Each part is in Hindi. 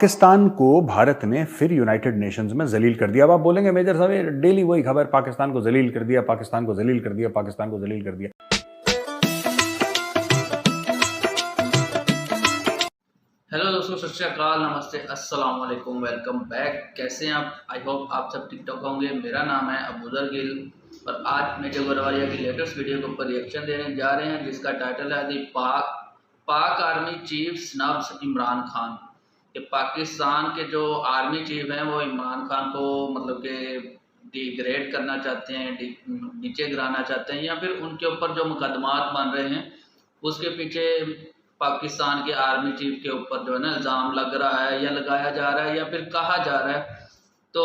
पाकिस्तान को भारत ने फिर यूनाइटेड नेशंस में जलील कर दिया। अब आप बोलेंगे मेजर साहब ये डेली वही खबर, पाकिस्तान को जलील कर दिया, पाकिस्तान को जलील कर दिया, पाकिस्तान को जलील कर दिया। हेलो दोस्तों, सत श्री अकाल, नमस्ते, अस्सलाम वालेकुम, वेलकम बैक। कैसे हैं आप? आई होप आप सब ठीक ठाक होंगे। मेरा नाम है अबूदर गिल और आज मेजर गोरवारिया की लेटेस्ट वीडियो के ऊपर रिएक्शन देने जा रहे हैं, जिसका टाइटल है दी पाक army chief snubs Imran Khan. कि पाकिस्तान के जो आर्मी चीफ हैं वो इमरान खान को मतलब कि डिग्रेड करना चाहते हैं, नीचे गिराना चाहते हैं, या फिर उनके ऊपर जो मुकदमात बन रहे हैं उसके पीछे पाकिस्तान के आर्मी चीफ के ऊपर जो है ना इल्ज़ाम लग रहा है या लगाया जा रहा है या फिर कहा जा रहा है। तो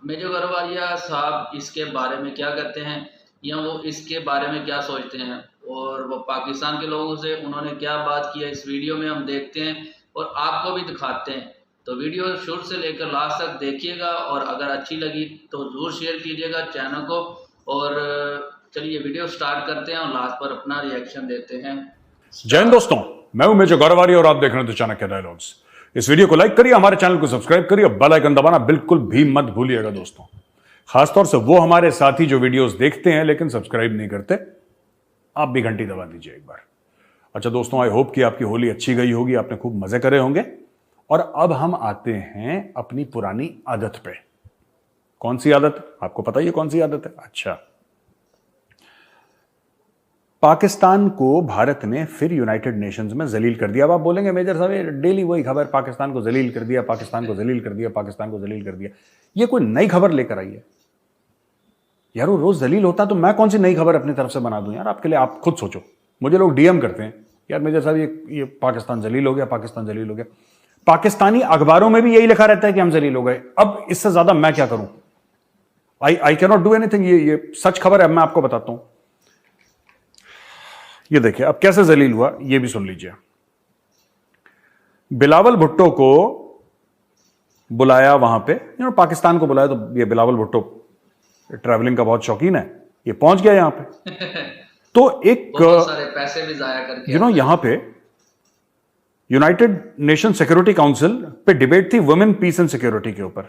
मेजर गोरवारिया साहब इसके बारे में क्या कहते हैं या वो इसके बारे में क्या सोचते हैं और वो पाकिस्तान के लोगों से उन्होंने क्या बात की है, इस वीडियो में हम देखते हैं और आपको भी दिखाते हैं। तो वीडियो शुरू से लेकर लास्ट तक देखिएगा और अगर अच्छी लगी तो ज़रूर शेयर कीजिएगा चैनल को। और चलिए वीडियो स्टार्ट करते हैं और लास्ट पर अपना रिएक्शन देते हैं। जय हिंद दोस्तों, मैं हूं मेजर गोरवारिया और आप देख रहे हैं चाणक्य डायलॉग्स। इस वीडियो को लाइक करिए, हमारे चैनल को सब्सक्राइब करिए, बेल आइकन दबाना बिल्कुल भी मत भूलिएगा दोस्तों। खासतौर से वो हमारे साथी जो वीडियोस देखते हैं लेकिन सब्सक्राइब नहीं करते, आप भी घंटी दबा दीजिए एक बार। अच्छा दोस्तों, आई होप कि आपकी होली अच्छी गई होगी, आपने खूब मजे करे होंगे। और अब हम आते हैं अपनी पुरानी आदत पे। कौन सी आदत? आपको पता ही है कौन सी आदत है। अच्छा, पाकिस्तान को भारत ने फिर यूनाइटेड नेशंस में जलील कर दिया। अब आप बोलेंगे मेजर साहब ये डेली वही खबर, पाकिस्तान को जलील कर दिया, पाकिस्तान को जलील कर दिया, पाकिस्तान को जलील कर दिया। ये कोई नई खबर लेकर आई है यार? वो रोज जलील होता तो मैं कौन सी नई खबर अपनी तरफ से बना दूं यार आपके लिए? आप खुद सोचो। मुझे लोग डीएम करते हैं, यार मेजर साहब ये पाकिस्तान जलील हो गया, पाकिस्तान जलील हो गया। पाकिस्तानी अखबारों में भी यही लिखा रहता है कि हम जलील हो गए। अब इससे ज्यादा मैं क्या करूं? I can not do anything. ये सच खबर है, मैं आपको बताता हूं। ये देखिए अब कैसे जलील हुआ, ये भी सुन लीजिए। बिलावल भुट्टो को बुलाया वहां पे, पाकिस्तान को बुलाया, तो ये बिलावल भुट्टो ट्रैवलिंग का बहुत शौकीन है, ये पहुंच गया यहां पे। तो एक बहुत सारे पैसे भी जाया करके यहां पे यूनाइटेड नेशन सिक्योरिटी काउंसिल पे डिबेट थी वुमेन पीस एंड सिक्योरिटी के ऊपर।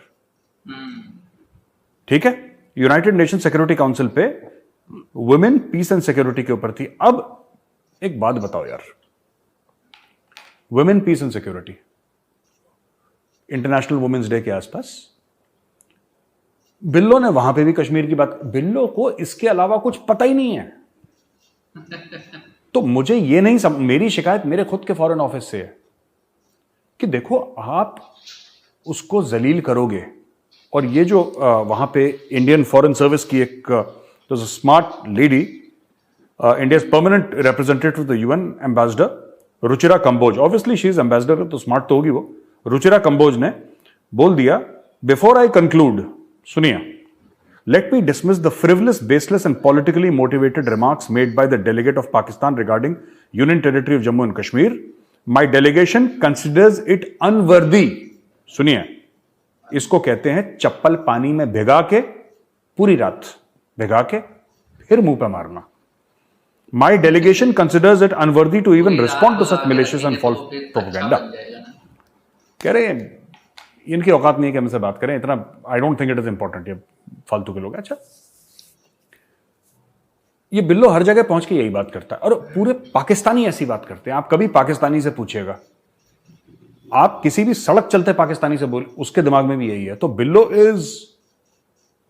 ठीक है, यूनाइटेड नेशन सिक्योरिटी काउंसिल पे वुमेन पीस एंड सिक्योरिटी के ऊपर थी। अब एक बात बताओ यार, women peace and security, international women's day के आसपास बिल्लो ने वहां पे भी कश्मीर की बात। बिल्लो को इसके अलावा कुछ पता ही नहीं है। तो मुझे ये नहीं मेरी शिकायत मेरे खुद के फॉरेन ऑफिस से है कि देखो आप उसको जलील करोगे, और ये जो वहां पे इंडियन फॉरेन सर्विस की एक smart lady, India's permanent representative to the UN ambassador Ruchira Kamboj, obviously she is ambassador, तो स्मार्ट तो होगी वो। रुचिरा कंबोज ने बोल दिया, बिफोर आई कंक्लूड, सुनिए, let me dismiss the frivolous, baseless and politically motivated remarks made by the delegate of Pakistan regarding union territory of Jammu and Kashmir. My delegation considers it unworthy. सुनिए, इसको कहते हैं चप्पल पानी में भिगा के, पूरी रात भिगा के फिर मुंह पे मारना। My delegation considers it unworthy to even respond to such malicious and false propaganda. कह रहे हैं इनकी औकात नहीं है कि हमसे बात करें इतना। I don't think it is important. ये फालतू के लोग। अच्छा, ये बिल्लो हर जगह पहुंच के यही बात करता है और पूरे पाकिस्तानी ऐसी बात करते हैं। आप कभी पाकिस्तानी से पूछिएगा, आप किसी भी सड़क चलते पाकिस्तानी से बोल, उसके दिमाग में भी यही है। तो बिल्लो इज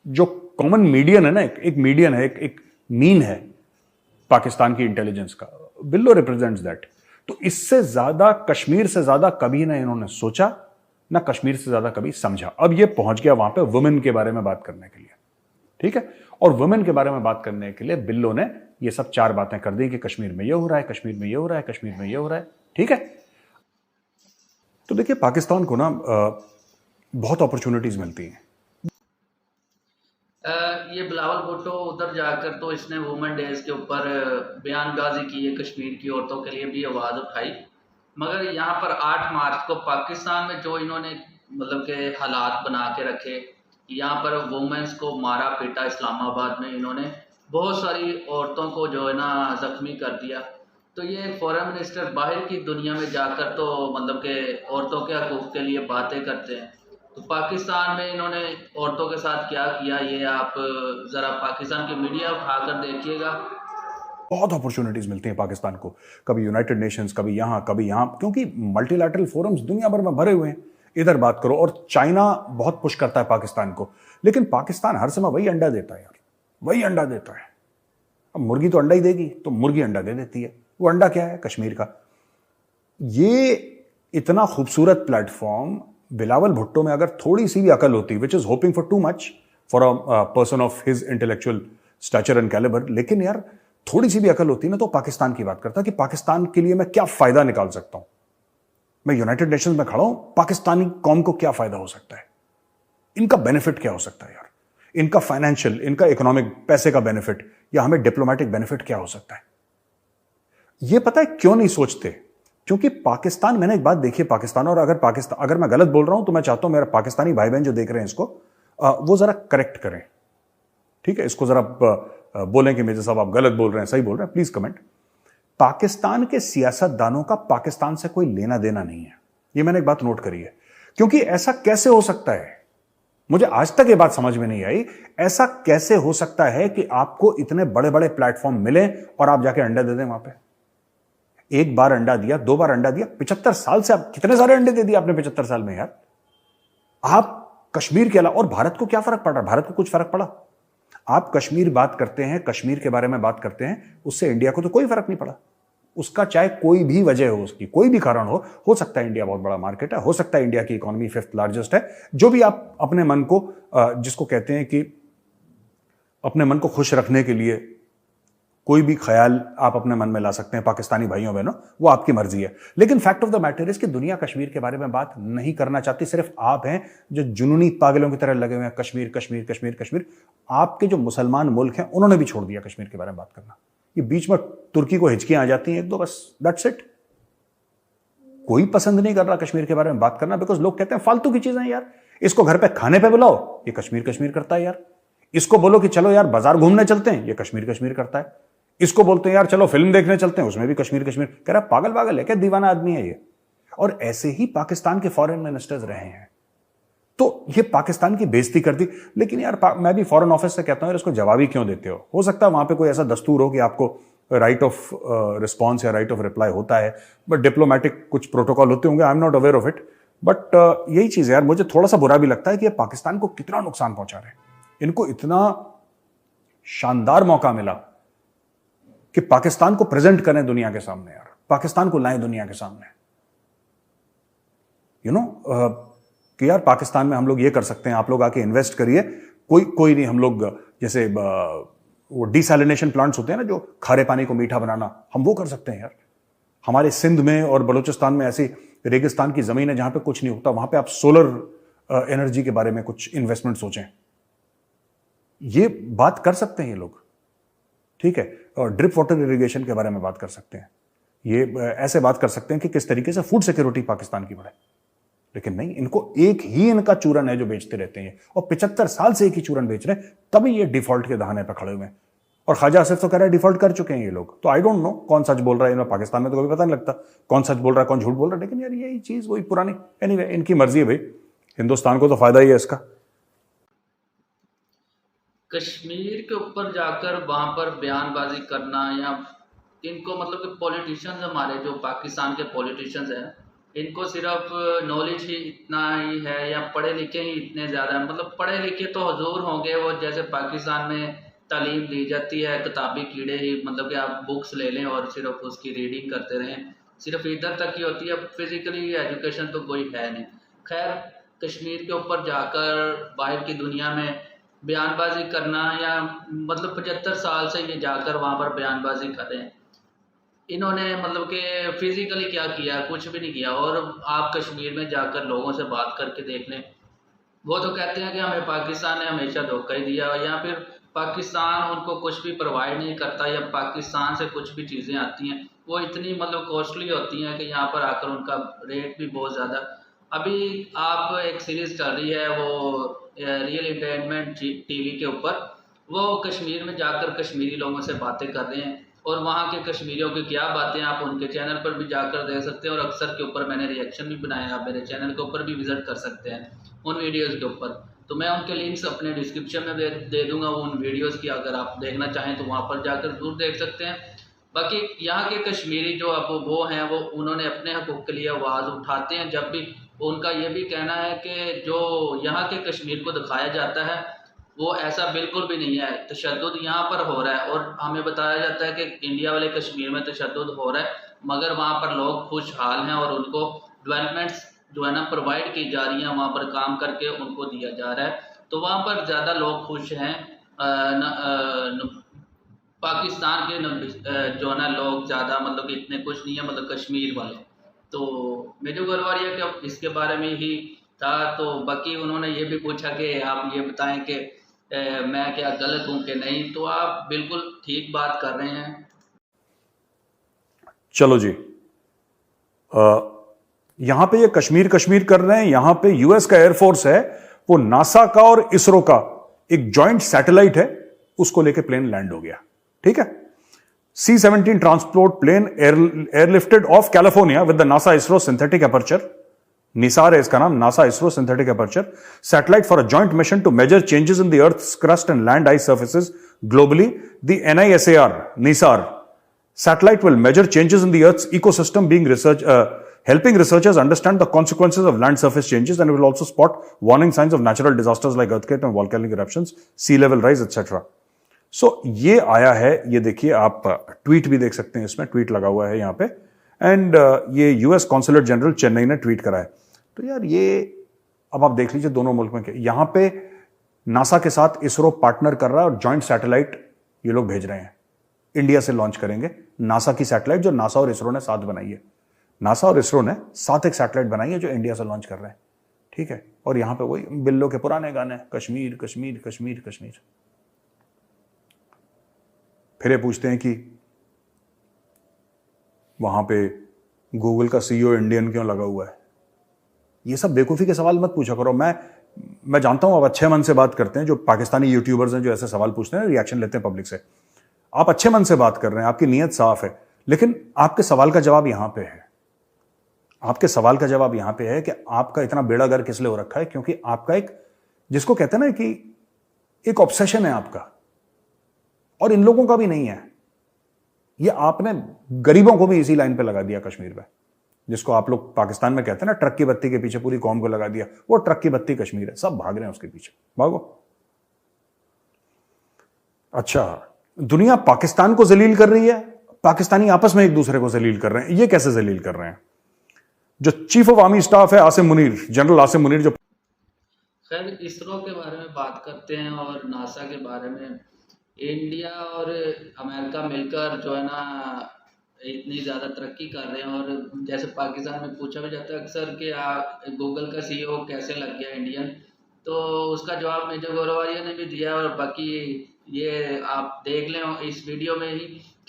जो कॉमन मीडियन है ना, एक मीडियन है, एक मीन है पाकिस्तान की इंटेलिजेंस का। बिल्लो रिप्रेजेंट्स दैट। तो इससे ज्यादा, कश्मीर से ज्यादा कभी ना इन्होंने सोचा, ना कश्मीर से ज्यादा कभी समझा। अब ये पहुंच गया वहां पे वुमेन के बारे में बात करने के लिए। ठीक है, और वुमेन के बारे में बात करने के लिए बिल्लो ने ये सब चार बातें कर दी कि कश्मीर में ये हो रहा है, कश्मीर में ये हो रहा है, कश्मीर में ये हो रहा है। ठीक है, तो देखिए पाकिस्तान को ना बहुत अपॉर्चुनिटीज मिलती हैं। ये बिलावल भुट्टो उधर जाकर तो इसने वुमेन डेज के ऊपर बयानबाजी की है, कश्मीर की औरतों के लिए भी आवाज़ उठाई। मगर यहाँ पर 8 मार्च को पाकिस्तान में जो इन्होंने मतलब के हालात बना के रखे, यहाँ पर वुमेन्स को मारा पीटा, इस्लामाबाद में इन्होंने बहुत सारी औरतों को जो है ना जख्मी कर दिया। तो ये फॉरेन मिनिस्टर बाहर की दुनिया में जाकर तो मतलब के औरतों के हकूक़ के लिए बातें करते हैं, तो पाकिस्तान में इन्होंने औरतों के साथ क्या किया ये आप ज़रा पाकिस्तान की मीडिया उठाकर देखिएगा। बहुत अपॉर्चुनिटीज मिलती हैं पाकिस्तान को, कभी यूनाइटेड नेशंस, कभी यहाँ कभी यहाँ, क्योंकि मल्टीलैटरल फोरम्स दुनिया भर में भरे हुए हैं। इधर बात करो, और चाइना बहुत पुश करता है पाकिस्तान को, लेकिन पाकिस्तान हर समय वही अंडा देता है यार, वही अंडा देता है। अब मुर्गी तो अंडा ही देगी, तो मुर्गी अंडा दे देती है। वो अंडा क्या है? कश्मीर का। ये इतना खूबसूरत प्लेटफॉर्म, बिलावल भुट्टो में अगर थोड़ी सी भी अकल होती, which is hoping for too much for a person of his intellectual stature and calibre, लेकिन यार थोड़ी सी भी अकल होती ना तो पाकिस्तान की बात करता कि पाकिस्तान के लिए मैं क्या फायदा निकाल सकता हूं। मैं यूनाइटेड नेशंस में खड़ा हूं, पाकिस्तानी कौम को क्या फायदा हो सकता है, इनका बेनिफिट क्या हो सकता है यार, इनका फाइनेंशियल, इनका इकोनॉमिक पैसे का बेनिफिट, या हमें डिप्लोमेटिक बेनिफिट क्या हो सकता है। ये पता है क्यों नहीं सोचते? क्योंकि पाकिस्तान, मैंने एक बात देखी है पाकिस्तान, और अगर मैं गलत बोल रहा हूं तो मैं चाहता हूं मेरा पाकिस्तानी भाई बहन जो देख रहे हैं इसको, वो जरा करेक्ट करें, ठीक है? इसको जरा बोलें कि मेजर साहब आप गलत बोल रहे हैं, सही बोल रहे हैं, प्लीज कमेंट। पाकिस्तान के सियासतदानों का पाकिस्तान से कोई लेना देना नहीं है, ये मैंने एक बात नोट करी है। क्योंकि ऐसा कैसे हो सकता है, मुझे आज तक ये बात समझ में नहीं आई, ऐसा कैसे हो सकता है कि आपको इतने बड़े बड़े प्लेटफॉर्म मिले और आप जाके अंडा दे दें वहां पे। एक बार अंडा दिया, दो बार अंडा दिया, 75 साल से आप कितने सारे अंडे दे दिए आपने 75 साल में यार। आप कश्मीर के अलावा, और भारत को क्या फर्क पड़ रहा? भारत को कुछ फर्क पड़ा? आप कश्मीर बात करते हैं, कश्मीर के बारे में बात करते हैं, उससे इंडिया को तो कोई फर्क नहीं पड़ा। उसका चाहे कोई भी वजह हो, उसकी कोई भी कारण हो सकता है इंडिया बहुत बड़ा मार्केट है, हो सकता है इंडिया की इकोनॉमी 5th लार्जेस्ट है, जो भी आप अपने मन को, जिसको कहते हैं कि अपने मन को खुश रखने के लिए कोई भी ख्याल आप अपने मन में ला सकते हैं पाकिस्तानी भाइयों बहनों, वो आपकी मर्जी है। लेकिन fact of the matter is कि दुनिया कश्मीर के बारे में बात नहीं करना चाहती, सिर्फ आप हैं जो जुनूनी पागलों की तरह लगे हुए हैं, कश्मीर कश्मीर कश्मीर कश्मीर। आपके जो मुसलमान मुल्क हैं उन्होंने भी छोड़ दिया कश्मीर के बारे में बात करना। ये बीच में तुर्की को हिचकियां आ जाती हैं एक दो, बस दैट्स इट। कोई पसंद नहीं कर रहा कश्मीर के बारे में बात करना, बिकॉज लोग कहते हैं फालतू की चीजें यार, इसको घर पे खाने पे बुलाओ, ये कश्मीर कश्मीर करता है यार। इसको बोलो कि चलो यार बाजार घूमने चलते हैं, ये कश्मीर कश्मीर करता है। इसको बोलते हैं यार चलो फिल्म देखने चलते हैं, उसमें भी कश्मीर कश्मीर कह रहा। पागल पागल है क्या? दीवाना आदमी है ये। और ऐसे ही पाकिस्तान के फॉरेन मिनिस्टर्स रहे हैं, तो ये पाकिस्तान की बेइज्जती कर दी। लेकिन यार मैं भी फॉरेन ऑफिस से कहता हूं यार, इसको जवाब ही क्यों देते हो सकता है वहां पे कोई ऐसा दस्तूर हो कि आपको राइट ऑफ रिस्पॉन्स या राइट ऑफ रिप्लाई होता है, बट डिप्लोमेटिक कुछ प्रोटोकॉल होते होंगे, I am not aware of it. But यही चीज है यार, मुझे थोड़ा सा बुरा भी लगता है कि ये पाकिस्तान को कितना नुकसान पहुंचा रहे हैं। इनको इतना शानदार मौका मिला कि पाकिस्तान को प्रेजेंट करें दुनिया के सामने यार, पाकिस्तान को लाएं दुनिया के सामने, यू नो, कि यार पाकिस्तान में हम लोग ये कर सकते हैं, आप लोग आके इन्वेस्ट करिए। कोई नहीं, हम लोग जैसे वो डिसैलिनेशन प्लांट्स होते हैं ना, जो खारे पानी को मीठा बनाना, हम वो कर सकते हैं यार। हमारे सिंध में और बलूचिस्तान में ऐसी रेगिस्तान की जमीन है जहां पे कुछ नहीं होता, वहां पे आप सोलर एनर्जी के बारे में कुछ इन्वेस्टमेंट सोचें। ये बात कर सकते हैं ये लोग, ठीक है। और ड्रिप वाटर इरिगेशन के बारे में बात कर सकते हैं, ये ऐसे बात कर सकते हैं कि किस तरीके से फूड सिक्योरिटी पाकिस्तान की बढ़े। लेकिन नहीं, इनको एक ही इनका चूरन है जो बेचते रहते हैं, और 75 साल से एक ही चूरन बेच रहे हैं, तभी ये डिफॉल्ट के दहाने पर खड़े हुए हैं। और ख्वाजा आसिफ तो कह रहा है डिफॉल्ट कर चुके हैं ये लोग। तो आई डोंट नो कौन सच बोल रहा है, इन्हें पाकिस्तान में तो कभी पता नहीं लगता कौन सच बोल रहा है कौन झूठ बोल रहा है। लेकिन यार यही चीज वही पुरानी, एनीवे इनकी मर्जी है भाई, हिंदुस्तान को तो फायदा ही है इसका। कश्मीर के ऊपर जाकर वहाँ पर बयानबाजी करना, या इनको मतलब कि पॉलिटिशियंस, हमारे जो पाकिस्तान के पॉलिटिशियंस हैं, इनको सिर्फ नॉलेज ही इतना ही है, या पढ़े लिखे ही इतने ज़्यादा हैं। मतलब पढ़े लिखे तो हजूर होंगे वो, जैसे पाकिस्तान में तालीम दी जाती है, किताबी कीड़े ही, मतलब कि आप बुक्स ले लें और सिर्फ उसकी रीडिंग करते रहें, सिर्फ इधर तक ही होती है, फिज़िकली एजुकेशन तो कोई है नहीं। खैर, कश्मीर के ऊपर जाकर बाहर की दुनिया में बयानबाजी करना, या मतलब 75 साल से ये जाकर वहाँ पर बयानबाजी कर रहे हैं, इन्होंने मतलब कि फिज़िकली क्या किया? कुछ भी नहीं किया। और आप कश्मीर में जाकर लोगों से बात करके देख लें, वो तो कहते हैं कि हमें पाकिस्तान ने हमेशा धोखा ही दिया, या फिर पाकिस्तान उनको कुछ भी प्रोवाइड नहीं करता, या पाकिस्तान से कुछ भी चीज़ें आती हैं वो इतनी मतलब कॉस्टली होती हैं कि यहाँ पर आकर उनका रेट भी बहुत ज़्यादा। अभी आप एक सीरीज़ चल रही है वो रियल एंटरटेनमेंट टीवी के ऊपर, वो कश्मीर में जाकर कश्मीरी लोगों से बातें कर रहे हैं, और वहाँ के कश्मीरियों की क्या बातें, आप उनके चैनल पर भी जाकर देख सकते हैं और अक्सर के ऊपर मैंने रिएक्शन भी बनाया, आप मेरे चैनल के ऊपर भी विजिट कर सकते हैं उन वीडियोज़ के ऊपर। तो मैं उनके लिंक्स अपने डिस्क्रिप्शन में दे दूँगा उन वीडियोज़ की, अगर आप देखना चाहें तो वहाँ पर जाकर जरूर देख सकते हैं। बाकी यहाँ के कश्मीरी जो अब वो हैं, वो उन्होंने अपने हकूक़ के लिए आवाज़ उठाते हैं जब भी। उनका ये भी कहना है कि जो यहाँ के कश्मीर को दिखाया जाता है वो ऐसा बिल्कुल भी नहीं है, तशद्दुद यहाँ पर हो रहा है। और हमें बताया जाता है कि इंडिया वाले कश्मीर में तशद्दुद हो रहा है, मगर वहाँ पर लोग खुशहाल हैं और उनको डेवलपमेंट्स जो है ना प्रोवाइड की जा रही हैं, वहाँ पर काम करके उनको दिया जा रहा है। तो वहाँ पर ज़्यादा लोग खुश हैं। पाकिस्तान के जो है ना लोग ज़्यादा मतलब कि इतने खुश नहीं है, मतलब कश्मीर वाले। तो मेजर गरवारिया के इसके बारे में ही था। तो बाकी उन्होंने ये भी पूछा कि आप ये बताएं कि मैं क्या गलत हूँ कि नहीं, तो आप बिल्कुल ठीक बात कर रहे हैं। चलो जी, यहां पे ये कश्मीर कश्मीर कर रहे हैं। यहां पे यूएस का एयरफोर्स है, वो नासा का और इसरो का एक जॉइंट सैटेलाइट है, उसको लेके प्लेन लैंड हो गया। ठीक है, C-17 transport plane airlifted off California with the NASA ISRO synthetic aperture, NISAR है इसका नाम, NASA ISRO synthetic aperture satellite for a joint mission to measure changes in the earth's crust and land ice surfaces globally. The NISAR NISAR satellite will measure changes in the Earth's ecosystem, helping researchers understand the consequences of land surface changes, and it will also spot warning signs of natural disasters like earthquake and volcanic eruptions, sea level rise, etc. So ये आया है, ये देखिए, आप ट्वीट भी देख सकते हैं, इसमें ट्वीट लगा हुआ है यहाँ पे, एंड ये यूएस कॉन्सुलेट जनरल चेन्नई ने ट्वीट करा है। तो यार ये अब आप देख लीजिए दोनों मुल्क में के, यहाँ पे नासा के साथ इसरो पार्टनर कर रहा है और जॉइंट सैटेलाइट ये लोग भेज रहे हैं, इंडिया से लॉन्च करेंगे नासा की सैटेलाइट, जो नासा और इसरो ने साथ बनाई है। नासा और इसरो ने साथ एक सैटेलाइट बनाई है जो इंडिया से लॉन्च कर रहे हैं। ठीक है, और यहां पे वही बिल्लो के पुराने गाने, कश्मीर कश्मीर कश्मीर कश्मीर। फिर ये पूछते हैं कि वहां पे गूगल का CEO इंडियन क्यों लगा हुआ है। ये सब बेवकूफी के सवाल मत पूछा करो। मैं जानता हूं आप अच्छे मन से बात करते हैं, जो पाकिस्तानी यूट्यूबर्स हैं जो ऐसे सवाल पूछते हैं, रिएक्शन लेते हैं पब्लिक से, आप अच्छे मन से बात कर रहे हैं, आपकी नीयत साफ है, लेकिन आपके सवाल का जवाब यहां पे है। आपके सवाल का जवाब यहां पे है कि आपका इतना बेड़ा गर्क किस लिए हो रखा है, क्योंकि आपका एक, जिसको कहते हैं ना कि एक ऑब्सेशन है आपका, और इन लोगों का भी नहीं है। ये आपने गरीबों को भी इसी लाइन पे लगा दिया कश्मीर पे, जिसको आप लोग पाकिस्तान में कहते हैं ना ट्रक की बत्ती के पीछे पूरी कौम को लगा दिया। वो ट्रक की बत्ती कश्मीर है, सब भाग रहे हैं उसके पीछे, भागो। अच्छा, दुनिया पाकिस्तान को जलील कर रही है, पाकिस्तानी आपस में एक दूसरे को जलील कर रहे हैं। ये कैसे जलील कर रहे हैं? जो चीफ ऑफ आर्मी स्टाफ है आसिम मुनीर, जनरल आसिम मुनीर, जो खैर इसरो के बारे में बात करते हैं और नासा के बारे में। इंडिया और अमेरिका मिलकर जो है ना इतनी ज़्यादा तरक्की कर रहे हैं, और जैसे पाकिस्तान में पूछा भी जाता है अक्सर कि गूगल का CEO कैसे लग गया इंडियन, तो उसका जवाब मेजर गौरवारिया ने भी दिया। और बाकी ये आप देख लें इस वीडियो में ही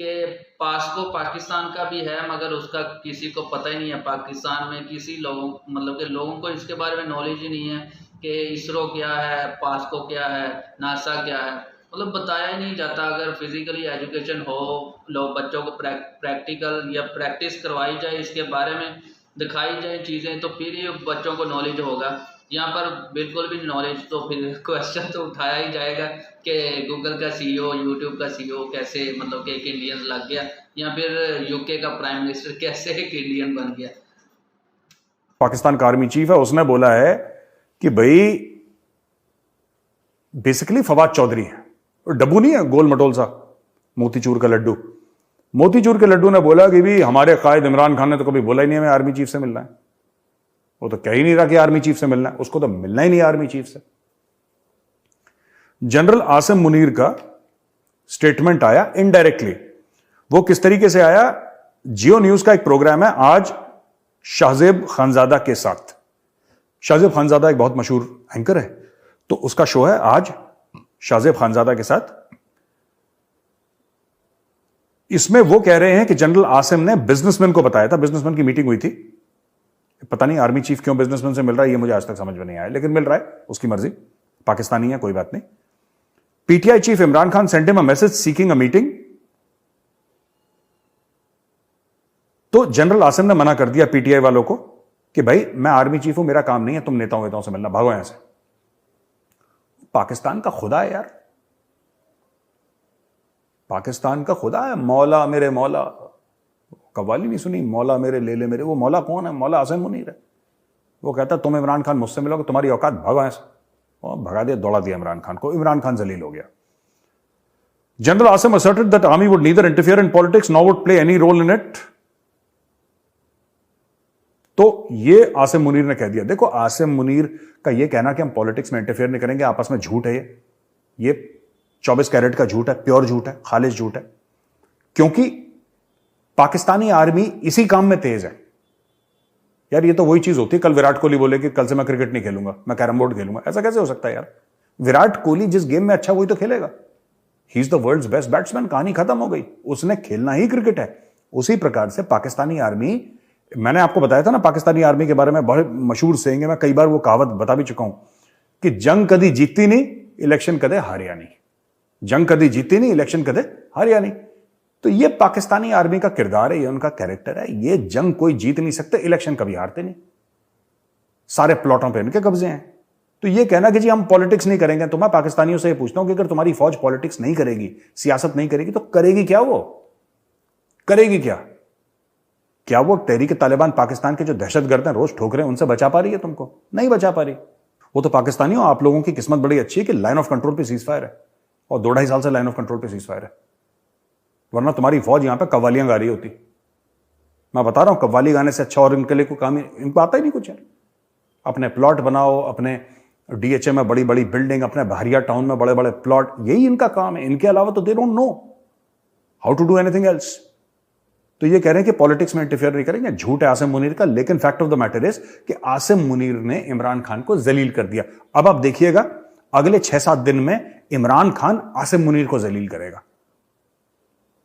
कि पासको पाकिस्तान का भी है, मगर उसका किसी को पता ही नहीं है। पाकिस्तान में किसी लोगों मतलब कि लोगों को इसके बारे में नॉलेज ही नहीं है कि इसरो क्या है, पासको क्या है, नासा क्या है, मतलब बताया ही नहीं जाता। अगर फिजिकली एजुकेशन हो, लोग बच्चों को प्रैक्टिकल या प्रैक्टिस करवाई जाए, इसके बारे में दिखाई जाए चीज़ें, तो फिर ये बच्चों को नॉलेज होगा। यहाँ पर बिल्कुल भी नॉलेज, तो फिर क्वेश्चन तो उठाया ही जाएगा कि गूगल का CEO, यूट्यूब का CEO कैसे मतलब कि एक इंडियन लग गया, या फिर UK का प्राइम मिनिस्टर कैसे एक इंडियन बन गया। पाकिस्तान का आर्मी चीफ है, उसने बोला है कि भाई बेसिकली फवाद चौधरी है, और डब्बू नहीं है गोल मटोल सा, मोतीचूर का लड्डू, मोतीचूर के लड्डू ने बोला कि भी हमारे कायद इमरान खान ने तो कभी बोला ही नहीं हमें आर्मी चीफ से मिलना है। वो तो कह ही नहीं रहा कि आर्मी चीफ से मिलना है, उसको तो मिलना ही नहीं आर्मी चीफ से। जनरल आसिम मुनीर का स्टेटमेंट आया इनडायरेक्टली। वो किस तरीके से आया? जियो न्यूज का एक प्रोग्राम है आज शाहजेब खानजादा के साथ। शाहजेब खानजादा एक बहुत मशहूर एंकर है, तो उसका शो है आज शाहजेब खानजादा के साथ। इसमें वो कह रहे हैं कि जनरल आसिम ने बिजनेसमैन को बताया था, बिजनेसमैन की मीटिंग हुई थी। पता नहीं आर्मी चीफ क्यों बिजनेसमैन से मिल रहा है, ये मुझे आज तक समझ में नहीं आया, लेकिन मिल रहा है, उसकी मर्जी, पाकिस्तानी है, कोई बात नहीं। PTI chief Imran Khan sent him a message seeking a meeting तो जनरल आसिम ने मना कर दिया पीटीआई वालों को कि भाई मैं आर्मी चीफ हूं, मेरा काम नहीं है तुम नेताओं वेताओं से मिलना, भागो यहां से। पाकिस्तान का खुदा है यार, पाकिस्तान का खुदा है। मौला मेरे मौला, कव्वाली नहीं सुनी, मौला मेरे ले ले मेरे। वो मौला कौन है? मौला आसिम मुनीर है। वो कहता तुम इमरान खान मुझसे मिलोगे, तुम्हारी औकात, भागो यहां से। और भगा दिया, दौड़ा दिया इमरान खान को। इमरान खान जलील हो गया। General Asim asserted that army would neither interfere in politics nor would play any role in it. तो ये आसिम मुनीर ने कह दिया। देखो, आसिम मुनीर का ये कहना कि हम पॉलिटिक्स में इंटरफेयर नहीं करेंगे, आपस में झूठ है। ये 24 कैरेट का झूठ है, प्योर झूठ है, खालिश झूठ है। क्योंकि पाकिस्तानी आर्मी इसी काम में तेज है यार। ये तो वही चीज होती है, कल विराट कोहली बोले कि कल से मैं क्रिकेट नहीं खेलूंगा, मैं कैरम बोर्ड खेलूंगा। ऐसा कैसे हो सकता है यार? विराट कोहली जिस गेम में अच्छा वही तो खेलेगा। He is the world's best batsman, कहानी खत्म हो गई। उसने खेलना ही क्रिकेट है। उसी प्रकार से पाकिस्तानी आर्मी, मैंने आपको बताया था ना पाकिस्तानी आर्मी के बारे में, बहुत मशहूर सेइंग है, मैं कई बार वो कहावत बता भी चुका हूं कि जंग कदी जीती नहीं, इलेक्शन कदे हारिया नहीं। जंग कदी जीती नहीं, इलेक्शन कदे हारिया नहीं। तो ये पाकिस्तानी आर्मी का किरदार है, ये उनका कैरेक्टर है। ये जंग कोई जीत नहीं सकते, इलेक्शन कभी हारते नहीं, सारे प्लॉटों पे इनके कब्जे हैं। तो ये कहना कि जी हम पॉलिटिक्स नहीं करेंगे, तो मैं पाकिस्तानियों से ये पूछता हूं कि अगर तुम्हारी फौज पॉलिटिक्स नहीं करेगी, सियासत नहीं करेगी, तो करेगी क्या? वो करेगी क्या? क्या वो तहरीक तालिबान पाकिस्तान के जो दहशतगर्द हैं, रोज ठोक रहे हैं, उनसे बचा पा रही है तुमको? नहीं बचा पा रही। वो तो पाकिस्तानियों, आप लोगों की किस्मत बड़ी अच्छी है कि लाइन ऑफ कंट्रोल पे सीज फायर है, और 2-2.5 साल से लाइन ऑफ कंट्रोल पे सीज फायर है। वरना तुम्हारी फौज यहां पे कव्वालियां गा रही होती। मैं बता रहा हूं, कव्वाली गाने से अच्छा और इनके लिए कोई काम, इनको आता ही नहीं कुछ है। अपने प्लॉट बनाओ, अपने डीएचए में बड़ी बड़ी बिल्डिंग, अपने बहरिया टाउन में बड़े बड़े प्लॉट, यही इनका काम है। इनके अलावा तो they don't know how to do anything else. तो ये कह रहे हैं कि पॉलिटिक्स में इंटरफेयर नहीं करेंगे, झूठ है आसिम मुनीर का। लेकिन fact of the matter is कि आसिम मुनीर ने इमरान खान को जलील कर दिया। अब आप देखिएगा, अगले 6-7 दिन में इमरान खान आसिम मुनीर को जलील करेगा।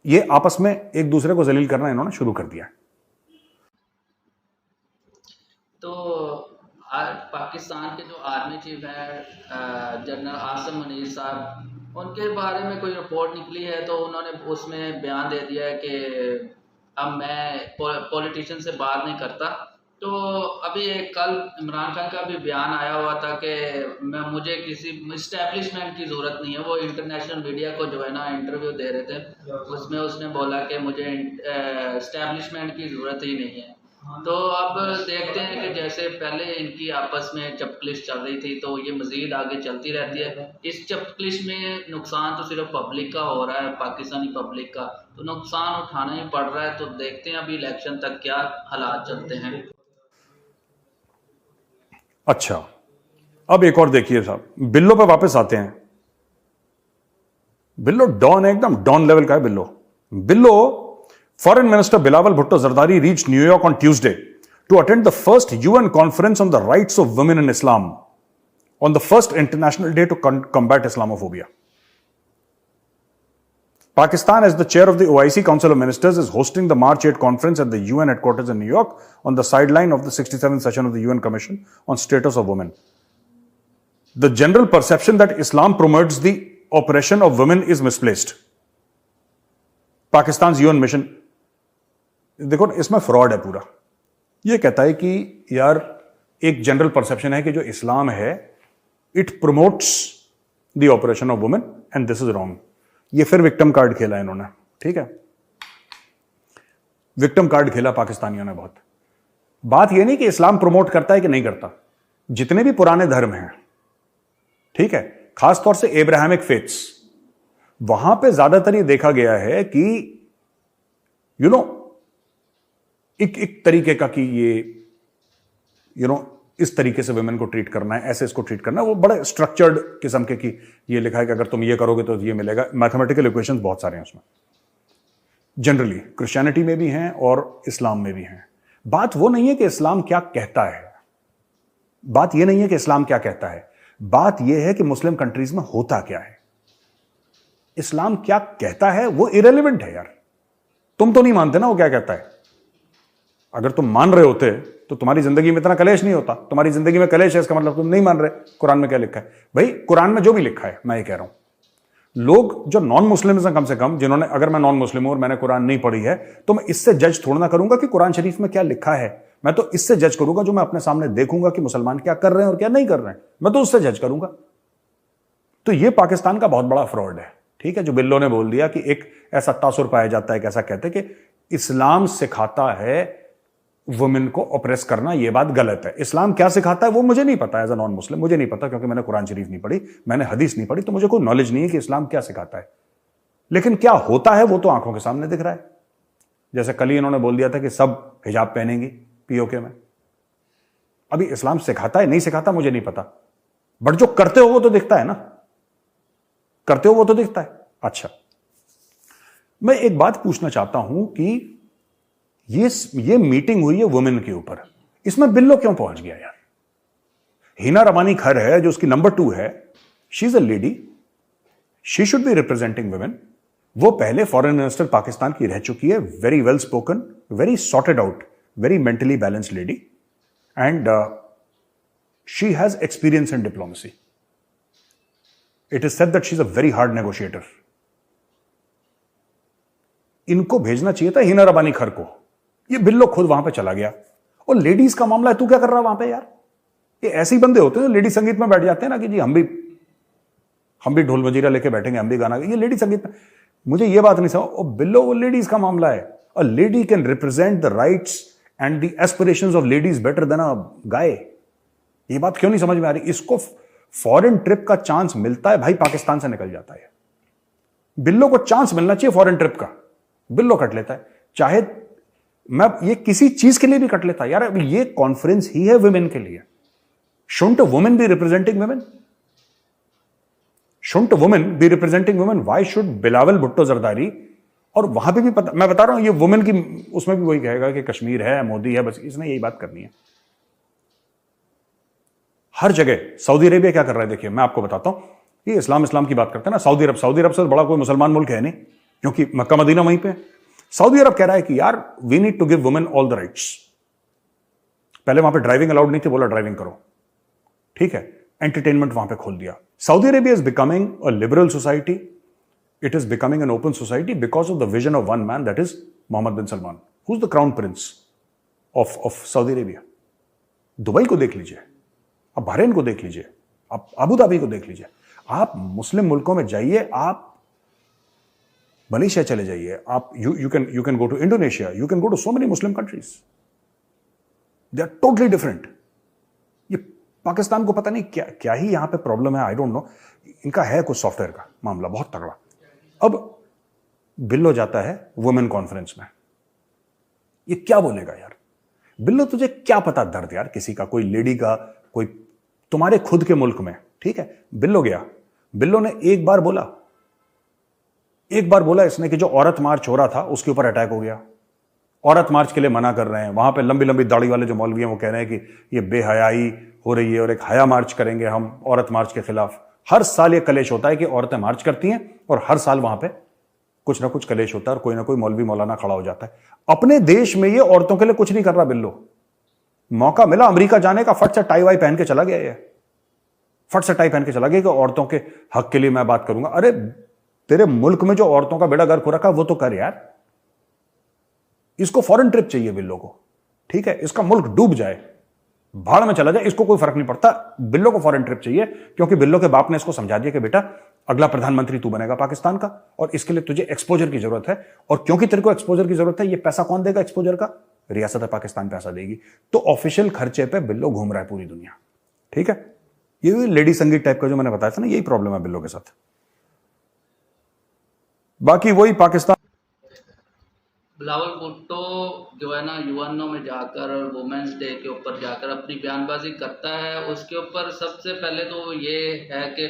ये आपस में एक दूसरे को जलील करना इन्होंने शुरू कर दिया। तो पाकिस्तान के जो आर्मी चीफ हैं जनरल आसिम मुनीर साहब, उनके बारे में कोई रिपोर्ट निकली है, तो उन्होंने उसमें बयान दे दिया है कि अब मैं पॉलिटिशियन से बात नहीं करता। तो अभी एक कल इमरान खान का भी बयान आया हुआ था कि मुझे किसी इस्टेब्लिशमेंट की ज़रूरत नहीं है। वो इंटरनेशनल मीडिया को जो है ना इंटरव्यू दे रहे थे, उसमें उसने बोला कि मुझे इस्टेब्लिशमेंट की ज़रूरत ही नहीं है। तो अब देखते हैं कि जैसे पहले इनकी आपस में चपकलिश चल रही थी, तो ये मज़ीद आगे चलती रहती है। इस चपकलिश में नुकसान तो सिर्फ पब्लिक का हो रहा है, पाकिस्तानी पब्लिक का, तो नुकसान उठाना ही पड़ रहा है। तो देखते हैं अभी इलेक्शन तक क्या हालात चलते हैं। अच्छा, अब एक और देखिए साहब, बिल्लो पे वापस आते हैं। बिल्लो डॉन है, एकदम डॉन लेवल का है बिल्लो। बिल्लो, Foreign Minister Bilawal Bhutto Zardari reached New York on Tuesday to attend the first UN conference on the rights of women in Islam on the first International Day to combat Islamophobia. Pakistan, as the chair of the OIC Council of Ministers, is hosting the March 8 conference at the UN headquarters in New York on the sideline of the 67th session of the UN Commission on Status of Women. The general perception that Islam promotes the oppression of women is misplaced. Pakistan's UN mission, देखो इसमें फ्रॉड है पूरा। ये कहता है कि यार एक जनरल परसेप्शन है कि जो इस्लाम है it promotes the operation of women and this is wrong. ये फिर विक्टिम कार्ड खेला इन्होंने, ठीक है, विक्टिम कार्ड खेला पाकिस्तानियों ने बहुत। बात यह नहीं कि इस्लाम प्रमोट करता है कि नहीं करता। जितने भी पुराने धर्म हैं, ठीक है, खासतौर से एब्राहमिक फेथ्स, वहां पे ज्यादातर ये देखा गया है कि एक तरीके का कि ये इस तरीके से वुमेन को ट्रीट करना है, ऐसे इसको ट्रीट करना है। वो बड़े स्ट्रक्चर्ड किस्म के कि ये लिखा है कि अगर तुम ये करोगे तो ये मिलेगा। मैथमेटिकल इक्वेशंस बहुत सारे हैं उसमें, जनरली क्रिश्चियनिटी में भी हैं और इस्लाम में भी हैं। बात वो नहीं है कि इस्लाम क्या कहता है, बात ये नहीं है कि इस्लाम क्या कहता है, बात यह है कि मुस्लिम कंट्रीज में होता क्या है। इस्लाम क्या कहता है वो इरेलीवेंट है यार। तुम तो नहीं मानते ना वो क्या कहता है। अगर तुम मान रहे होते तो तुम्हारी जिंदगी में इतना कलेश नहीं होता। तुम्हारी जिंदगी में कलेश है, इसका मतलब तुम नहीं मान रहे कुरान में क्या लिखा है। भाई कुरान में जो भी लिखा है, मैं ये कह रहा हूं, लोग जो नॉन मुस्लिम्स हैं, कम से कम जिन्होंने, अगर मैं नॉन मुस्लिम हूं और मैंने कुरान नहीं पढ़ी है, तो मैं इससे जज थोड़ा ना करूंगा कि कुरान शरीफ में क्या लिखा है। मैं तो इससे जज करूंगा जो मैं अपने सामने देखूंगा कि मुसलमान क्या कर रहे हैं और क्या नहीं कर रहे हैं, मैं तो उससे जज करूंगा। तो ये पाकिस्तान का बहुत बड़ा फ्रॉड है, ठीक है, जो बिल्लो ने बोल दिया कि एक ऐसा तासुर पाया जाता है, कैसा कहते हैं कि इस्लाम सिखाता है वुमेन को ऑप्रेस करना। यह बात गलत है। इस्लाम क्या सिखाता है वो मुझे नहीं पता, एज अ नॉन मुस्लिम मुझे नहीं पता, क्योंकि मैंने कुरान शरीफ नहीं पढ़ी, मैंने हदीस नहीं पढ़ी, तो मुझे कोई नॉलेज नहीं है कि इस्लाम क्या सिखाता है। लेकिन क्या होता है वो तो आंखों के सामने दिख रहा है। जैसे कल ही इन्होंने बोल दिया था कि सब हिजाब पहनेंगी पीओके में। अभी इस्लाम सिखाता है नहीं सिखाता मुझे नहीं पता, बट जो करते हो वो तो दिखता है ना, करते हो वो तो दिखता है। अच्छा, मैं एक बात पूछना चाहता हूं कि ये मीटिंग हुई है वुमेन के ऊपर, इसमें बिल्लो क्यों पहुंच गया यार? हिना रबानी खर है जो उसकी नंबर 2 है, she is a lady, she should be representing women. वो पहले फॉरेन मिनिस्टर पाकिस्तान की रह चुकी है, very well spoken, very sorted out, very mentally balanced lady, and she has experience in diplomacy. It is said that she is a very hard negotiator. इनको भेजना चाहिए था हिना रबानी खर को, ये बिल्लो खुद वहां पे चला गया। और लेडीज का मामला है, तू क्या कर रहा है वहां पे यार? ये ऐसे ही बंदे होते हैं जो लेडी संगीत में बैठ जाते हैं ना कि जी हम भी ढोल मजीरा लेके बैठेंगे, हम भी गाना। ये लेडी संगीत में, मुझे ये बात नहीं समझ। और बिल्लो वो लेडीज का मामला है। A lady can represent the rights and the aspirations of ladies better than a guy. ये बात क्यों नहीं समझ में आ रही? इसको फॉरेन ट्रिप का चांस मिलता है भाई, पाकिस्तान से निकल जाता है। बिल्लो को चांस मिलना चाहिए फॉरेन ट्रिप का, बिल्लो कट लेता है। चाहे मैं ये किसी चीज के लिए भी कट लेता यार, अब ये कॉन्फ्रेंस ही है वुमेन के लिए। Shouldn't women be representing women? Shouldn't women be representing women? Why should Bilawal Bhutto Zardari? और वहां पे भी मैं बता रहा हूं, ये वुमेन की उसमें भी वही कहेगा कि कश्मीर है, मोदी है, बस इसने यही बात करनी है हर जगह। सऊदी अरेबिया क्या कर रहा है देखिए, मैं आपको बताता हूं। ये इस्लाम की बात करते हैं ना। सऊदी अरब से बड़ा कोई मुसलमान मुल्क है नहीं, क्योंकि मक्का मदीना वहीं पे। सऊदी अरब कह रहा है कि यार we need to give women all the rights. पहले वहां पे ड्राइविंग अलाउड नहीं थी, बोला ड्राइविंग करो, ठीक है। एंटरटेनमेंट वहां पे खोल दिया। Saudi Arabia is becoming a liberal society, it is becoming an open society because of the vision of one man, that is Mohammed bin Salman, who is the crown prince of Saudi Arabia. Dubai को देख लीजिए, आप बहरीन को देख लीजिए, आप अबू धाबी को देख लीजिए, आप मुस्लिम मुल्कों में जाइए, आप मलेशिया चले जाइए, आप you can go to Indonesia, you can go to so many Muslim countries, they are totally different. ये पाकिस्तान को पता नहीं क्या ही यहां पे प्रॉब्लम है, आई डोंट नो। इनका है कुछ सॉफ्टवेयर का मामला बहुत तगड़ा। अब बिल्लो जाता है वुमेन कॉन्फ्रेंस में, ये क्या बोलेगा यार? बिल्लो तुझे क्या पता दर्द यार किसी का, कोई लेडी का, कोई तुम्हारे खुद के मुल्क में, ठीक है। बिल्लो गया, बिल्लो ने एक बार बोला इसने कि जो औरत मार्च हो रहा था उसके ऊपर अटैक हो गया। औरत मार्च के लिए मना कर रहे हैं, वहां पे लंबी लंबी दाढ़ी वाले जो मौलवी हैं वो कह रहे हैं कि ये बेहयाई हो रही है और एक हया मार्च करेंगे हम औरत मार्च के खिलाफ। हर साल ये कलेश होता है कि औरतें मार्च करती हैं और हर साल वहां पे कुछ ना कुछ कलेश होता है और कोई ना कोई मौलवी मौलाना खड़ा हो जाता है। अपने देश में ये औरतों के लिए कुछ नहीं कर रहा बिल्लो। मौका मिला अमेरिका जाने का, फट से टाई वाई पहन के चला गया, ये फट से टाई पहन के चला गया कि औरतों के हक के लिए मैं बात करूंगा। अरे तेरे मुल्क में जो औरतों का बेड़ा गर्क हो रखा है वो तो कर यार। इसको फॉरेन ट्रिप चाहिए बिल्लो को, ठीक है। इसका मुल्क डूब जाए, भाड़ में चला जाए, इसको कोई फर्क नहीं पड़ता। बिल्लो को फॉरेन ट्रिप चाहिए, क्योंकि बिल्लो के बाप ने इसको समझा दिया कि बेटा अगला प्रधानमंत्री तू बनेगा पाकिस्तान का, और इसके लिए तुझे एक्सपोजर की जरूरत है। और क्योंकि तेरे को एक्सपोजर की जरूरत है, ये पैसा कौन देगा एक्सपोजर का? रियासत पाकिस्तान पैसा देगी। तो ऑफिशियल खर्चे पे बिल्लो घूम रहा है पूरी दुनिया, ठीक है। ये लेडी संगीत टाइप का जो मैंने बताया था ना, यही प्रॉब्लम है बिल्लो के साथ। बाकी वही पाकिस्तान। बिलावल भुट्टो जो है ना यूएनओ में जाकर वुमेंस डे के ऊपर जाकर अपनी बयानबाजी करता है। उसके ऊपर सबसे पहले तो ये है कि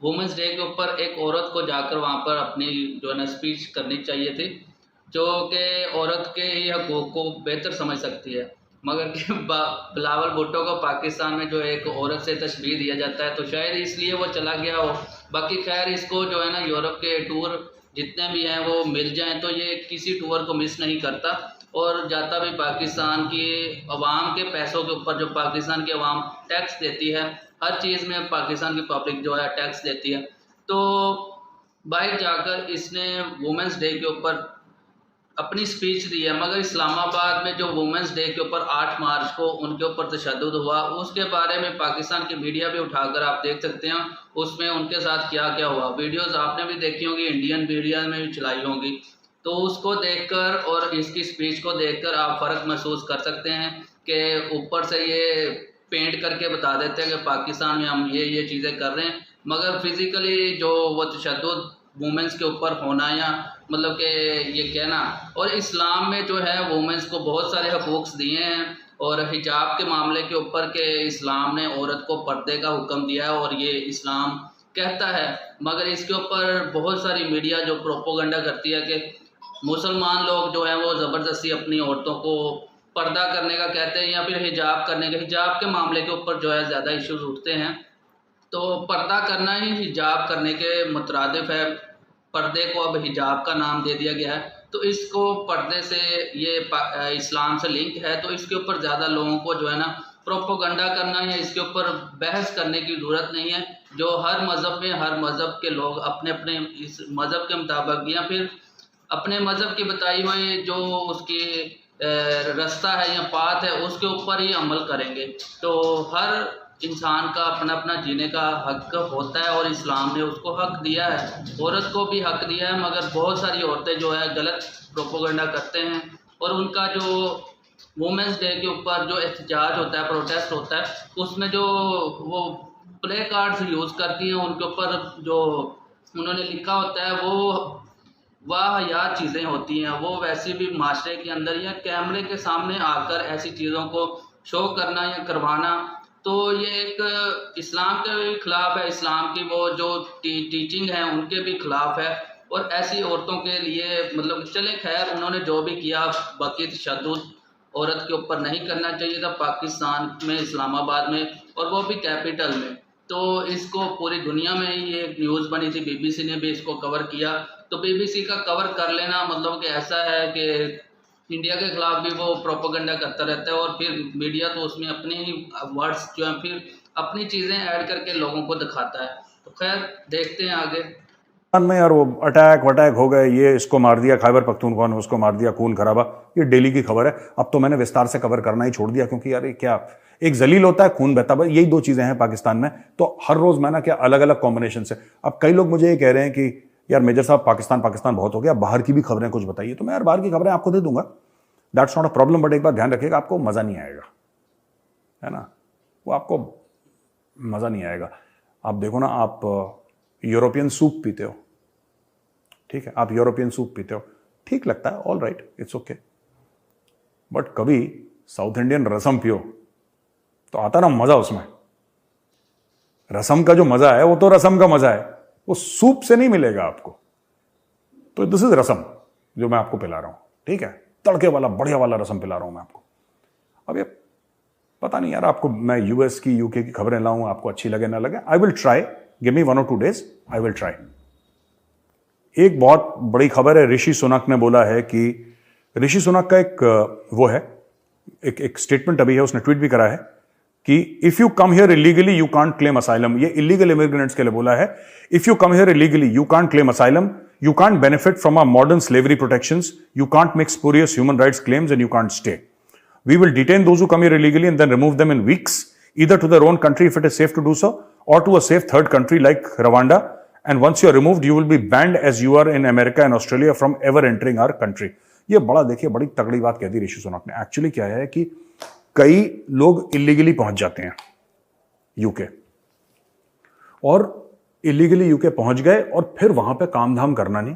वुमेंस डे के ऊपर एक औरत को जाकर वहाँ पर अपनी जो है ना स्पीच करनी चाहिए थी, जो कि औरत के ही हकों को बेहतर समझ सकती है। मगर कि बिलावल भुट्टो को पाकिस्तान में जो एक औरत से तशबीह दिया जाता है, तो शायद इसलिए वो चला गया हो। बाकी खैर इसको जो है ना यूरोप के टूर जितने भी हैं वो मिल जाएं तो ये किसी टूर को मिस नहीं करता, और जाता भी पाकिस्तान की अवाम के पैसों के ऊपर, जो पाकिस्तान की अवाम टैक्स देती है, हर चीज़ में पाकिस्तान की पब्लिक जो है टैक्स देती है। तो बाहर जाकर इसने वुमेंस डे के ऊपर अपनी स्पीच दी है, मगर इस्लामाबाद में जो वुमेंस डे के ऊपर 8 मार्च को उनके ऊपर तशद्दुद हुआ, उसके बारे में पाकिस्तान की मीडिया भी उठाकर आप देख सकते हैं उसमें उनके साथ क्या क्या हुआ। वीडियोस आपने भी देखी होंगी, इंडियन मीडिया में भी चलाई होंगी। तो उसको देखकर और इसकी स्पीच को देखकर आप फ़र्क महसूस कर सकते हैं कि ऊपर से ये पेंट करके बता देते हैं कि पाकिस्तान में हम ये चीज़ें कर रहे हैं, मगर फिज़िकली जो वो तशद्दुद वुमेंस के ऊपर होना या मतलब कि ये कहना, और इस्लाम में जो है वुमेंस को बहुत सारे हकूक़ दिए हैं, और हिजाब के मामले के ऊपर के इस्लाम ने औरत को पर्दे का हुक्म दिया है और ये इस्लाम कहता है। मगर इसके ऊपर बहुत सारी मीडिया जो प्रोपोगंडा करती है कि मुसलमान लोग जो हैं वो ज़बरदस्ती अपनी औरतों को पर्दा करने का कहते हैं या फिर हिजाब करने का, हिजाब के मामले के ऊपर जो है ज़्यादा इश्यूज उठते हैं। तो पर्दा करना ही हिजाब करने के मुतरादिफ है, पर्दे को अब हिजाब का नाम दे दिया गया है, तो इसको पर्दे से ये इस्लाम से लिंक है, तो इसके ऊपर ज़्यादा लोगों को जो है ना प्रोपोगंडा करना है, इसके ऊपर बहस करने की ज़रूरत नहीं है। जो हर मज़हब में हर मज़हब के लोग अपने अपने इस मज़हब के मुताबिक या फिर अपने मज़हब की बताई हुई जो उसकी रास्ता है या पाथ है उसके ऊपर ही अमल करेंगे। तो हर इंसान का अपना अपना जीने का हक होता है और इस्लाम ने उसको हक दिया है, औरत को भी हक दिया है। मगर बहुत सारी औरतें जो है गलत प्रोपोगंडा करते हैं और उनका जो वुमेंस डे के ऊपर जो एहतजाज होता है, प्रोटेस्ट होता है, उसमें जो वो प्ले कार्ड्स यूज़ करती हैं उनके ऊपर जो उन्होंने लिखा होता है वो वाहियात चीज़ें होती हैं। वो वैसे भी माशरे के अंदर या कैमरे के सामने आकर ऐसी चीज़ों को शो करना या करवाना, तो ये एक इस्लाम के भी ख़िलाफ़ है, इस्लाम की वो जो टीचिंग है उनके भी ख़िलाफ़ है। और ऐसी औरतों के लिए मतलब चले खैर उन्होंने जो भी किया, बाकी तशद्दुद औरत के ऊपर नहीं करना चाहिए था पाकिस्तान में, इस्लामाबाद में, और वो भी कैपिटल में। तो इसको पूरी दुनिया में ही ये एक न्यूज़ बनी थी, बीबीसी ने भी इसको कवर किया। तो बीबीसी का कवर कर लेना मतलब कि ऐसा है कि इंडिया के खिलाफ भी वो प्रोपोगंडा करता रहता है और फिर मीडिया तो उसमें अपने ही वर्ड्स जो हैं फिर अपनी चीज़ें ऐड करके लोगों को दिखाता है। तो खैर देखते हैं आगे में यार वो अटैक वटैक हो गए, ये इसको मार दिया, खैबर पख्तूनख्वा ने उसको मार दिया, खून खराबा, ये डेली की खबर है। अब तो मैंने विस्तार से कवर करना ही छोड़ दिया क्योंकि यार ये क्या, एक जलील होता है, खून बहता है, यही दो चीजें हैं पाकिस्तान में। तो हर रोज मैं ना क्या अलग अलग कॉम्बिनेशन से, अब कई लोग मुझे ये कह रहे हैं कि यार मेजर साहब पाकिस्तान पाकिस्तान बहुत हो गया, बाहर की भी खबरें कुछ बताइए। तो मैं यार बाहर की खबरें आपको दे दूंगा, that's not a problem, but एक बात ध्यान रखिएगा, आपको मजा नहीं आएगा, है ना, वो आपको मजा नहीं आएगा। आप देखो ना, आप यूरोपियन सूप पीते हो, ठीक है, आप यूरोपियन सूप पीते हो, ठीक लगता है, all right, it's okay, but कभी साउथ इंडियन रसम पियो तो आता ना मजा उसमें। रसम का जो मजा है वो तो रसम का मजा है, वो सूप से नहीं मिलेगा आपको। तो दिस इज रसम जो मैं आपको पिला रहा हूं, ठीक है, तड़के वाला बढ़िया वाला रसम पिला रहा हूं मैं आपको। अब ये पता नहीं यार, आपको मैं यूएस की यूके की खबरें लाऊं, आपको अच्छी लगे ना लगे, I will try, give me 1 or 2 days, I will try. एक बहुत बड़ी खबर है, ऋषि सुनक ने बोला है कि, ऋषि सुनक का एक वो है, एक स्टेटमेंट अभी है, उसने ट्वीट भी करा है कि if you come here illegally you can't claim asylum. ये इलीगल इमिग्रेंट्स के लिए बोला है, if you come here illegally you can't claim asylum, you can't benefit from our modern slavery protections, you can't make spurious human rights claims and you can't stay. We will detain those who come here illegally and then remove them in weeks, either to their own country if it is safe to do so, or to a safe third country like Rwanda. And once you are removed, you will be banned as you are in America and Australia from ever entering our country. ये बड़ा देखिए बड़ी तगड़ी बात कह दी ऋषि सुनक ने। एक्चुअली क्या है कि कई लोग इलीगली पहुंच जाते हैं यूके, और इलीगली यूके पहुंच गए और फिर वहां पे काम धाम करना नहीं,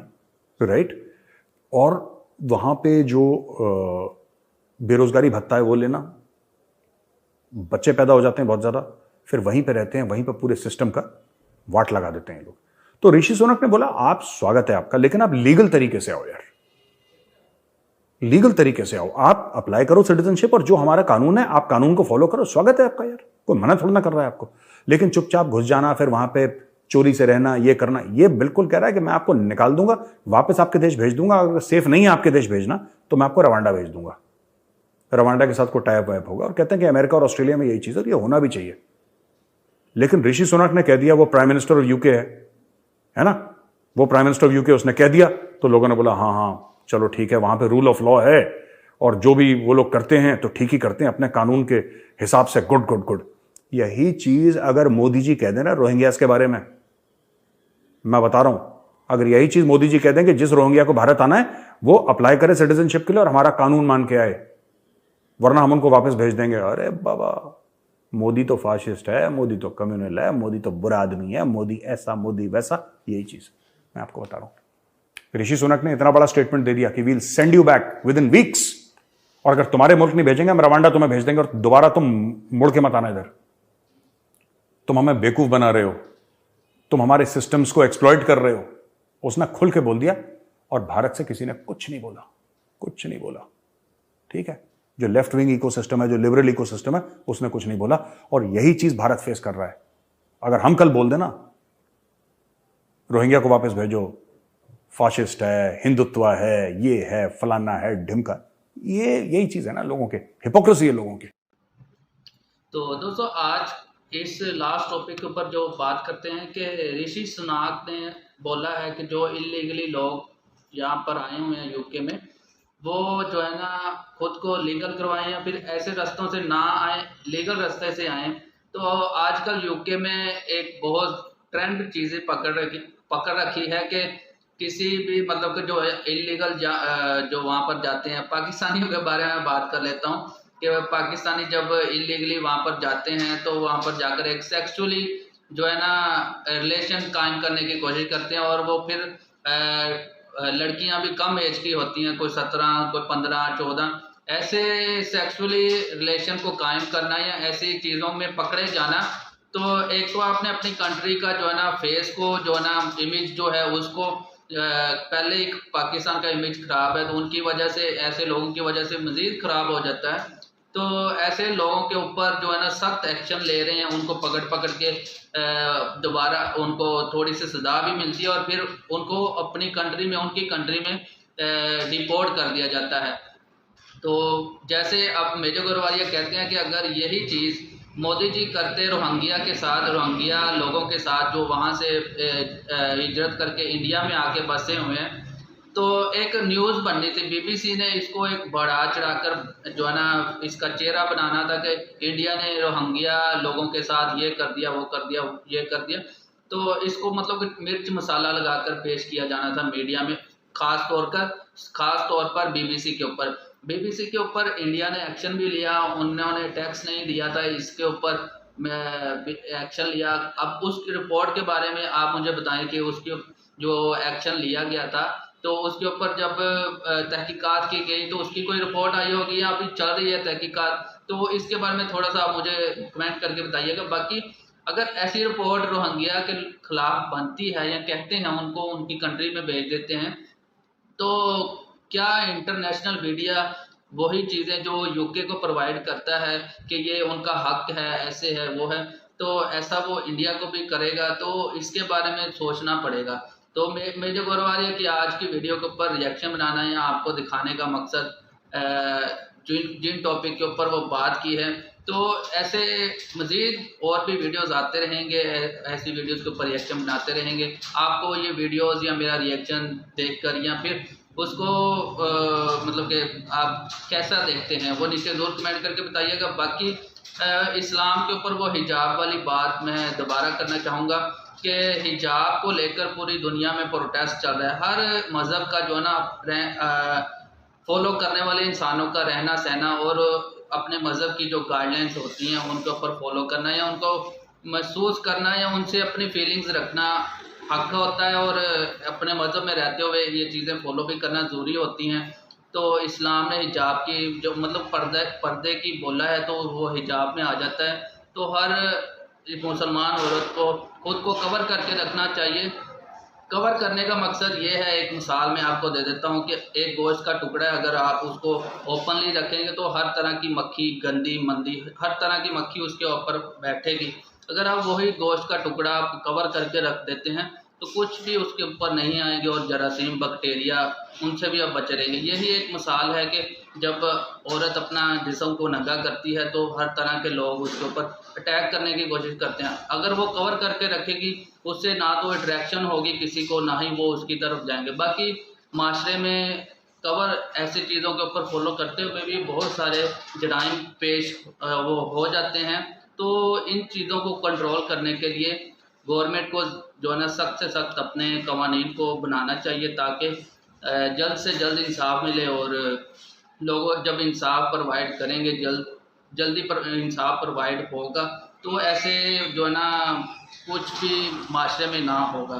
राइट, और वहां पे जो बेरोजगारी भत्ता है वो लेना, बच्चे पैदा हो जाते हैं बहुत ज्यादा, फिर वहीं पे रहते हैं, वहीं पे पूरे सिस्टम का वाट लगा देते हैं लोग। तो ऋषि सुनक ने बोला आप स्वागत है आपका, लेकिन आप लीगल तरीके से आओ यार, लीगल तरीके से आओ, आप अप्लाई करो सिटीजनशिप, और जो हमारा कानून है आप कानून को फॉलो करो, स्वागत है आपका यार, कोई मना थोड़ा ना कर रहा है आपको। लेकिन चुपचाप घुस जाना, फिर वहां पे चोरी से रहना, ये करना, ये बिल्कुल कह रहा है कि मैं आपको निकाल दूंगा, वापस आपके देश भेज दूंगा, अगर सेफ नहीं है आपके देश भेजना तो मैं आपको रवांडा भेज दूंगा। रवांडा के साथ कोई टाइप वाइप होगा, और कहते हैं कि अमेरिका और ऑस्ट्रेलिया में यही चीज है, ये होना भी चाहिए। लेकिन ऋषि सुनक ने कह दिया, वो प्राइम मिनिस्टर और यूके है ना, वो प्राइम मिनिस्टर ऑफ यूके, उसने कह दिया तो लोगों ने बोला हाँ हाँ चलो ठीक है, वहां पे रूल ऑफ लॉ है और जो भी वो लोग करते हैं तो ठीक ही करते हैं अपने कानून के हिसाब से, गुड गुड गुड। यही चीज अगर मोदी जी कह दें ना रोहिंग्यास के बारे में, मैं बता रहा हूं, अगर यही चीज मोदी जी कह दें कि जिस रोहिंग्या को भारत आना है वो अप्लाई करे सिटीजनशिप के लिए और हमारा कानून मान के आए, वरना हम उनको वापस भेज देंगे, अरे बाबा मोदी तो फाशिस्ट है, मोदी तो कम्युनल है, मोदी तो बुरा आदमी है, मोदी ऐसा मोदी वैसा। यही चीज मैं आपको बता रहा हूं। ऋषि सुनक ने इतना बड़ा स्टेटमेंट दे दिया कि we'll send you back within weeks, और अगर तुम्हारे मुल्क नहीं भेजेंगे हम रवांडा तुम्हें भेज देंगे और दोबारा तुम मुड़ के मत आना इधर। तुम हमें बेवकूफ बना रहे हो, तुम हमारे सिस्टम्स को एक्सप्लॉइट कर रहे हो। उसने खुल के बोल दिया और भारत से किसी ने कुछ नहीं बोला, कुछ नहीं बोला। ठीक है, जो लेफ्ट विंग इकोसिस्टम है, जो लिबरल इकोसिस्टम है, उसने कुछ नहीं बोला। और यही चीज भारत फेस कर रहा है। अगर हम कल बोल देना रोहिंग्या को वापस भेजो, फाशिस्ट है, हिंदुत्व है, ये है, फलाना है, ढिमका, ये यही चीज है ना लोगों के, हिपोक्रेसी है लोगों की। तो दोस्तों आज इस लास्ट टॉपिक के ऊपर जो बात करते हैं कि ऋषि सुनाक ने बोला है कि जो इलीगली लोग यहाँ पर आए हुए हैं यूके में, वो जो है ना खुद को लीगल करवाएं या फिर ऐसे रास्तों से ना आए, लीगल रास्ते से आए। तो आजकल यूके में एक बहुत ट्रेंड चीज़ें पकड़ रखी है कि किसी भी मतलब कि जो इलीगल जो वहाँ पर जाते हैं, पाकिस्तानियों के बारे में बात कर लेता हूँ कि पाकिस्तानी जब इलीगली वहाँ पर जाते हैं तो वहाँ पर जाकर एक सेक्सुअली जो है ना रिलेशन कायम करने की कोशिश करते हैं, और वो फिर लड़कियां भी कम एज की होती हैं, कोई 17, कोई 15, 14, ऐसे सेक्सुअली रिलेशन को कायम करना या ऐसी चीज़ों में पकड़े जाना। तो एक तो आपने अपनी कंट्री का जो है ना फेस को जो है ना इमेज जो है उसको पहले ही पाकिस्तान का इमेज खराब है, तो उनकी वजह से, ऐसे लोगों की वजह से मज़ीद ख़राब हो जाता है। तो ऐसे लोगों के ऊपर जो है ना सख्त एक्शन ले रहे हैं, उनको पकड़ के दोबारा उनको थोड़ी सी सज़ा भी मिलती है और फिर उनको अपनी कंट्री में, उनकी कंट्री में डिपोर्ट कर दिया जाता है। तो जैसे अब मेजर गोरवालिया कहते हैं कि अगर यही चीज़ मोदी जी करते रोहिंग्या के साथ, रोहिंग्या लोगों के साथ जो वहाँ से हिजरत करके इंडिया में आके बसे हुए हैं, तो एक न्यूज़ बननी थी, बीबीसी ने इसको एक बढ़ा चढ़ाकर जो है ना इसका चेहरा बनाना था कि इंडिया ने रोहिंग्या लोगों के साथ ये कर दिया, वो कर दिया, ये कर दिया। तो इसको मतलब कि मिर्च मसाला लगाकर पेश किया जाना था मीडिया में, खास तौर पर बीबीसी के ऊपर। बीबीसी के ऊपर इंडिया ने एक्शन भी लिया, उन्होंने टैक्स नहीं दिया था, इसके ऊपर एक्शन लिया। अब उस रिपोर्ट के बारे में आप मुझे बताएं कि उसके जो एक्शन लिया गया था तो उसके ऊपर जब तहकीकात की गई तो उसकी कोई रिपोर्ट आई होगी या अभी चल रही है तहकीकात, तो इसके बारे में थोड़ा सा मुझे कमेंट करके बताइएगा। बाकी अगर ऐसी रिपोर्ट रोहिंग्या के खिलाफ बनती है या कहते हैं उनको उनकी कंट्री में भेज देते हैं, तो क्या इंटरनेशनल मीडिया वही चीज़ें जो यूके को प्रोवाइड करता है कि ये उनका हक है, ऐसे है, वो है, तो ऐसा वो इंडिया को भी करेगा? तो इसके बारे में सोचना पड़ेगा। तो मेजर गोरवालिया की आज की वीडियो के ऊपर रिएक्शन बनाना है, आपको दिखाने का मकसद जिन टॉपिक के ऊपर वो बात की है। तो ऐसे मज़ीद और भी वीडियोस आते रहेंगे, ऐसी वीडियोस के ऊपर रिएक्शन बनाते रहेंगे। आपको ये वीडियोस या मेरा रिएक्शन देखकर या फिर उसको मतलब कि आप कैसा देखते हैं वो नीचे ज़रूर कमेंट करके बताइएगा। बाकी इस्लाम के ऊपर वो हिजाब वाली बात मैं दोबारा करना चाहूँगा कि हिजाब को लेकर पूरी दुनिया में प्रोटेस्ट चल रहा है। हर मज़हब का जो है ना फॉलो करने वाले इंसानों का रहना सहना और अपने मज़हब की जो गाइडलाइंस होती हैं उनके ऊपर फॉलो करना या उनको महसूस करना या उनसे अपनी फीलिंग्स रखना हक होता है, और अपने मज़हब में रहते हुए ये चीज़ें फॉलो भी करना ज़रूरी होती हैं। तो इस्लाम ने हिजाब की जो मतलब पर्दे की बोला है तो वो हिजाब में आ जाता है। तो हर मुसलमान औरत को खुद को कवर करके रखना चाहिए। कवर करने का मकसद ये है, एक मिसाल मैं आपको दे देता हूँ कि एक गोश्त का टुकड़ा है, अगर आप उसको ओपनली रखेंगे तो हर तरह की मक्खी, गंदी मंदी, हर तरह की मक्खी उसके ऊपर बैठेगी। अगर आप वही गोश्त का टुकड़ा आप कवर करके रख देते हैं तो कुछ भी उसके ऊपर नहीं आएंगे और जरासीम बैक्टीरिया उनसे भी आप बचे रहेंगे। यही एक मिसाल है कि जब औरत अपना जिस्म को नंगा करती है तो हर तरह के लोग उसके ऊपर अटैक करने की कोशिश करते हैं। अगर वो कवर करके रखेगी उससे ना तो अट्रैक्शन होगी किसी को, ना ही वो उसकी तरफ जाएंगे। बाकी माशरे में कवर ऐसी चीज़ों के ऊपर फॉलो करते हुए भी बहुत सारे जराइम पेश वो हो जाते हैं। तो इन चीज़ों को कंट्रोल करने के लिए गवर्नमेंट को जो है ना सख्त से सख्त अपने कवानीन को बनाना चाहिए ताकि जल्द से जल्द इंसाफ मिले। और लोग जब इंसाफ प्रोवाइड करेंगे, जल्दी पर इंसाफ प्रोवाइड होगा तो ऐसे जो है ना कुछ भी माशरे में ना होगा।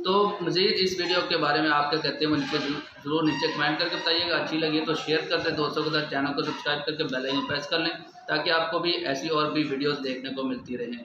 तो मज़ीद इस वीडियो के बारे में आप क्या कहते हैं मुझको ज़रूर नीचे कमेंट करके बताइएगा। अच्छी लगी तो शेयर कर दें दोस्तों के साथ, चैनल को सब्सक्राइब करके बेल आइकन प्रेस कर लें ताकि आपको भी ऐसी और भी वीडियोस देखने को मिलती रहें।